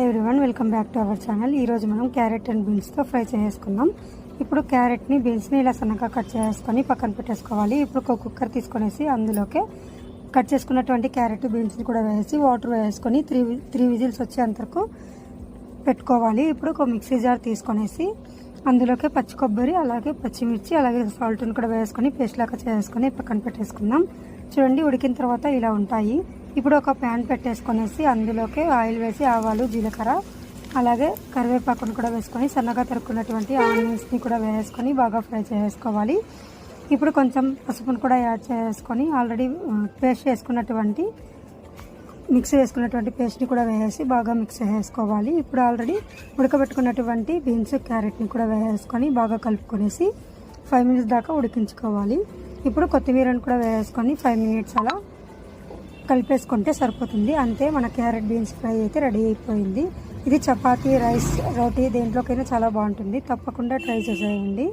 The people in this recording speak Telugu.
Everyone welcome back to our channel. ఈరోజు మనం క్యారెట్ అండ్ బీన్స్తో ఫ్రై చేసుకుందాం. ఇప్పుడు క్యారెట్ని బీన్స్ని ఇలా సన్నగా కట్ చేసుకొని పక్కన పెట్టేసుకోవాలి. ఇప్పుడు ఒక కుక్కర్ తీసుకొనేసి అందులోకి కట్ చేసుకున్నటువంటి క్యారెట్ బీన్స్ని కూడా వేసి వాటర్ వేసుకొని త్రీ విజిల్స్ వచ్చేంతవరకు పెట్టుకోవాలి. ఇప్పుడు ఒక మిక్సీ జార్ తీసుకొనేసి అందులోకి పచ్చి కొబ్బరి అలాగే పచ్చిమిర్చి అలాగే సాల్ట్ని కూడా వేసుకొని పేస్ట్ లాగా చేసుకొని పక్కన పెట్టేసుకుందాం. చూడండి, ఉడికిన తర్వాత ఇలా ఉంటాయి. ఇప్పుడు ఒక ప్యాన్ పెట్టేసుకొనేసి అందులోకి ఆయిల్ వేసి ఆవాలు జీలకర్ర అలాగే కరివేపాకును కూడా వేసుకొని సన్నగా తరుక్కున్నటువంటి ఆనియన్స్ని కూడా వేసుకొని బాగా ఫ్రై చేసుకోవాలి. ఇప్పుడు కొంచెం పసుపును కూడా యాడ్ చేసుకొని ఆల్రెడీ మిక్స్ చేసుకున్నటువంటి పేస్ట్ని కూడా వేసి బాగా మిక్స్ చేసుకోవాలి. ఇప్పుడు ఆల్రెడీ ఉడకబెట్టుకున్నటువంటి బీన్స్ క్యారెట్ని కూడా వేసుకొని బాగా కలుపుకొనేసి 5 మినిట్స్ దాకా ఉడికించుకోవాలి. ఇప్పుడు కొత్తిమీరను కూడా వేసుకొని 5 మినిట్స్ అలా కలిపేసుకుంటే సరిపోతుంది. అంతే, మన క్యారెట్ బీన్స్ ఫ్రై అయితే రెడీ అయిపోయింది. ఇది చపాతీ, రైస్, రోటీ దేంట్లోకైనా చాలా బాగుంటుంది. తప్పకుండా ట్రై చేసేయండి.